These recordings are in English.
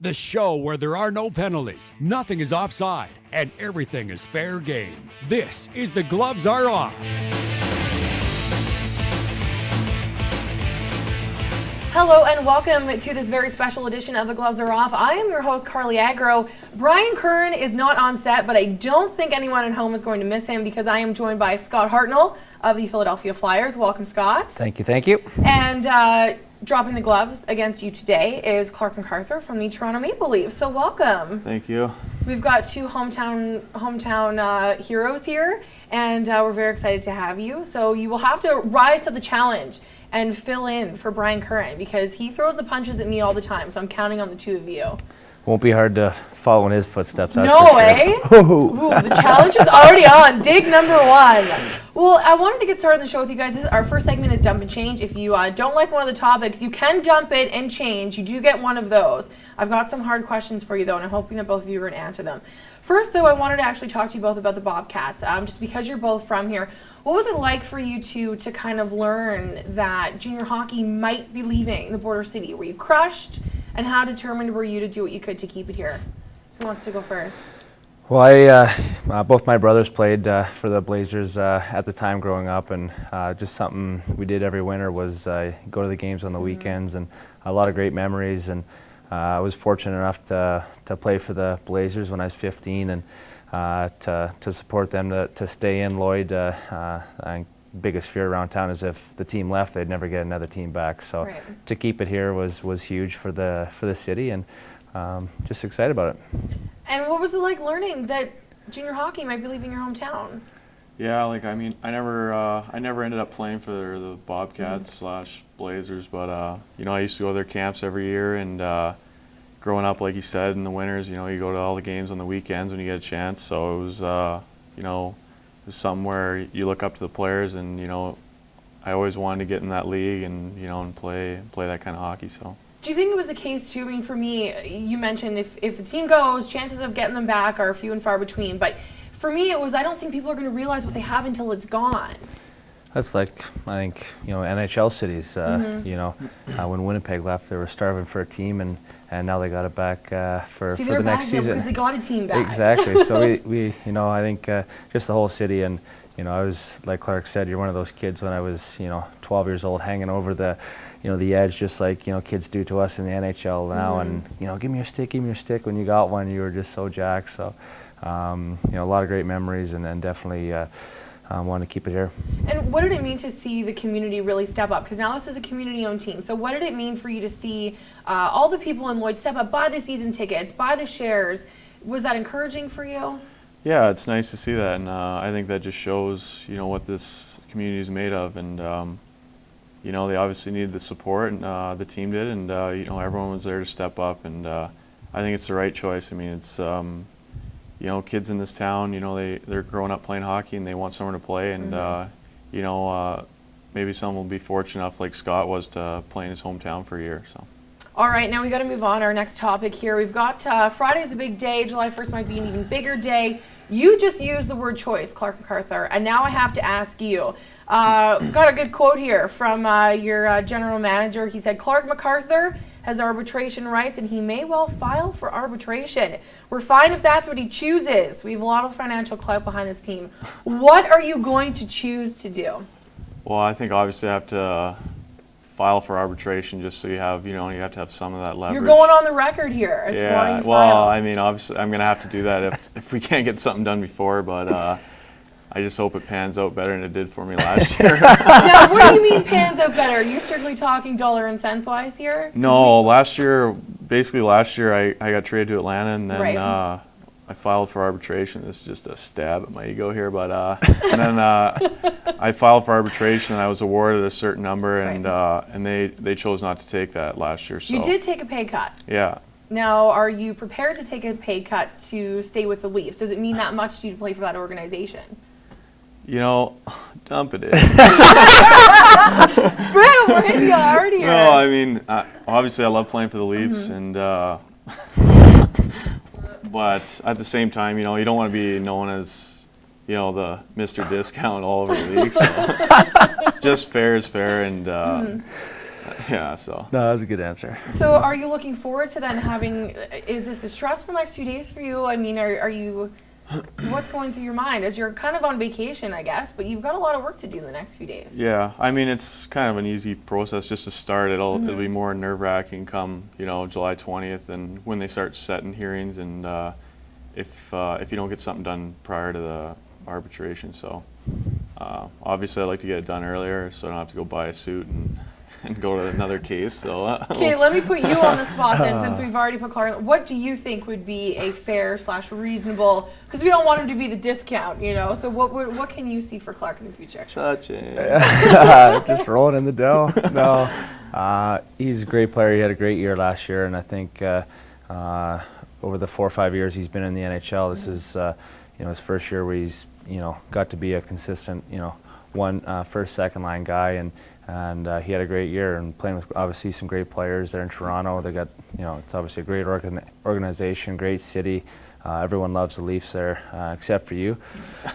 The show where there are no penalties, nothing is offside, and everything is fair game. This is The Gloves Are Off. Hello and welcome to this very special edition of The Gloves Are Off. I am your host, Carly Agro. Brian Curran is not on set, but I don't think anyone at home is going to miss him because I am joined by Scott Hartnell of the Philadelphia Flyers. Welcome, Scott. Thank you. And dropping the gloves against you today is Clarke MacArthur from the Toronto Maple Leafs. So welcome. Thank you. We've got two hometown heroes here, and we're very excited to have you. So you will have to rise to the challenge and fill in for Brian Curran because he throws the punches at me all the time. So I'm counting on the two of you. Won't be hard to follow in his footsteps. No way. Ooh, the challenge is already on. Dig number one. Well, I wanted to get started on the show with you guys. Our first segment is Dump and Change. If you don't like one of the topics, you can dump it and change. You do get one of those. I've got some hard questions for you, though, and I'm hoping that both of you are going to answer them. First, though, I wanted to actually talk to you both about the Bobcats, just because you're both from here. What was it like for you two to kind of learn that junior hockey might be leaving the border city? Were you crushed? And how determined were you to do what you could to keep it here? Who wants to go first? Well, both my brothers played for the Blazers at the time growing up, and just something we did every winter was go to the games on the weekends, and a lot of great memories. And I was fortunate enough to play for the Blazers when I was 15, and to support them to stay in Lloyd. I think biggest fear around town is if the team left, they'd never get another team back. So right. To keep it here was huge for the city, and just excited about it. And what was it like learning that junior hockey might be leaving your hometown? Yeah, I never ended up playing for the Bobcats slash Blazers, but I used to go to their camps every year, and growing up, like you said, in the winters, you go to all the games on the weekends when you get a chance. So it was, it was something where you look up to the players, and I always wanted to get in that league and and play that kind of hockey. So. Do you think it was the case too? I mean, for me, you mentioned if the team goes, chances of getting them back are few and far between. But for me, it was I don't think people are going to realize what they have until it's gone. That's like, I think, NHL cities, when Winnipeg left, they were starving for a team, and now they got it back for the next season. Because they got a team back. Exactly. So we I think just the whole city, and I was, like Clarke said, you're one of those kids when I was 12 years old, hanging over the edge, just like kids do to us in the NHL now, and give me your stick. When you got one, you were just so jacked. So a lot of great memories, and then definitely want to keep it here. And what did it mean to see the community really step up? Because now this is a community-owned team. So what did it mean for you to see all the people in Lloyd step up, buy the season tickets, buy the shares? Was that encouraging for you? Yeah, it's nice to see that, and I think that just shows what this community is made of, and they obviously needed the support, and the team did, and everyone was there to step up, and I think it's the right choice. I mean, it's kids in this town, they're growing up playing hockey and they want somewhere to play, and maybe some will be fortunate enough, like Scott was, to play in his hometown for a year. So. All right, now we got to move on. Our next topic here, we've got Friday's a big day. July 1st might be an even bigger day. You just used the word choice, Clarke MacArthur, and now I have to ask you. Got a good quote here from your general manager. He said, Clarke MacArthur has arbitration rights, and he may well file for arbitration. We're fine if that's what he chooses. We have a lot of financial clout behind this team. What are you going to choose to do? Well, I think obviously I have to file for arbitration just so you have, you have to have some of that leverage. You're going on the record here as wanting to well, file. I mean, obviously I'm going to have to do that if we can't get something done before, but I just hope it pans out better than it did for me last year. Now, what do you mean pans out better? Are you strictly talking dollar and cents wise here? No, last year I got traded to Atlanta, and then right. I filed for arbitration. This is just a stab at my ego here, but and then I filed for arbitration, and I was awarded a certain number, and right. And they chose not to take that last year. So. You did take a pay cut. Yeah. Now, are you prepared to take a pay cut to stay with the Leafs? Does it mean that much to you to play for that organization? Dump it in. Bro, we're hitting you hard here. No, I mean, obviously I love playing for the Leafs, and but at the same time, you don't want to be known as, the Mr. Discount all over the league. So just fair is fair, and Yeah, so. No, that was a good answer. So are you looking forward to then having, is this a stressful next few days for you? I mean, are you, what's going through your mind as you're kind of on vacation, I guess, but you've got a lot of work to do in the next few days? Yeah, I mean, it's kind of an easy process just to start. It'll be more nerve-wracking come, July 20th, and when they start setting hearings, and if you don't get something done prior to the arbitration. So obviously I'd like to get it done earlier so I don't have to go buy a suit and go to another case. So okay, let me put you on the spot then, since we've already put Clarke. What do you think would be a fair / reasonable? Because we don't want him to be the discount, So what can you see for Clarke in the future? Just rolling in the dough. No, he's a great player. He had a great year last year, and I think over the 4 or 5 years he's been in the NHL, this is his first year where he's got to be a consistent one first second line guy, and he had a great year and playing with obviously some great players there in Toronto. They got it's obviously a great organization, great city. Everyone loves the Leafs there, except for you.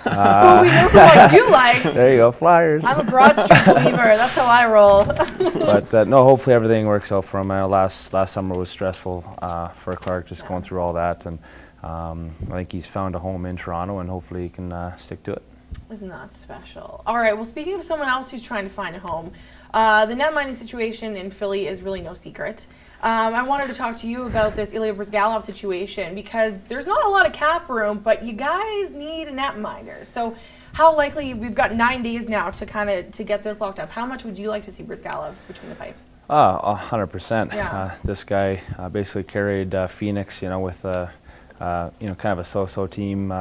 Well, we know who I do like. There you go, Flyers. I'm a Broad Street believer. That's how I roll. But no, hopefully everything works out for him. I know last summer was stressful for Clarke, just going through all that, and I think he's found a home in Toronto, and hopefully he can stick to it. Isn't that special? All right, well, speaking of someone else who's trying to find a home, the net mining situation in Philly is really no secret. I wanted to talk to you about this Ilya Bryzgalov situation because there's not a lot of cap room, but you guys need a net miner. So how likely, we've got 9 days now to get this locked up. How much would you like to see Bryzgalov between the pipes? 100%. Yeah. This guy basically carried Phoenix, with kind of a so-so team.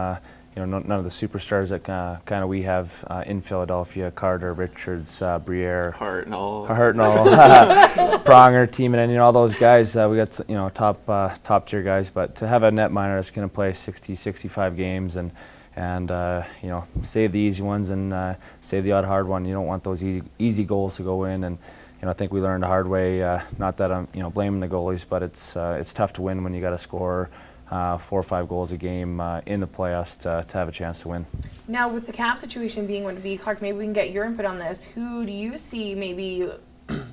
None of the superstars that kind of we have in Philadelphia: Carter, Richards, Briere, Hartnell, Pronger, team, and all those guys. We got top tier guys, but to have a net miner that's going to play 60, 65 games and save the easy ones and save the odd hard one. You don't want those easy goals to go in, and I think we learned the hard way. Not that I'm blaming the goalies, but it's tough to win when you got to score 4 or 5 goals a game in the playoffs to have a chance to win. Now, with the cap situation being what it be, Clarke, maybe we can get your input on this. Who do you see maybe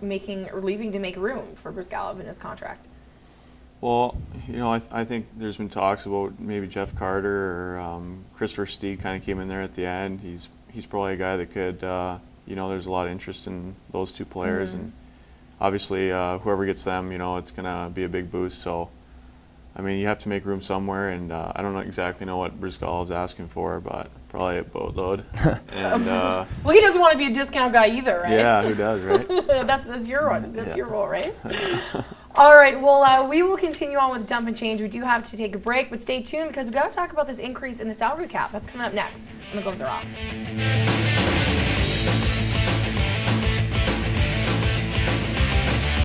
making or leaving to make room for Bryzgalov in his contract? Well, I think there's been talks about maybe Jeff Carter or Christopher Steed kind of came in there at the end. He's probably a guy that could, there's a lot of interest in those two players, and obviously whoever gets them, it's going to be a big boost. So, I mean, you have to make room somewhere, and I don't exactly know what Bryzgalov's asking for, but probably a boatload. And well, he doesn't want to be a discount guy either, right? Yeah, who does, right? that's your role. That's your role, right? All right. Well, we will continue on with Dump and Change. We do have to take a break, but stay tuned because we got to talk about this increase in the salary cap. That's coming up next. And the gloves are off.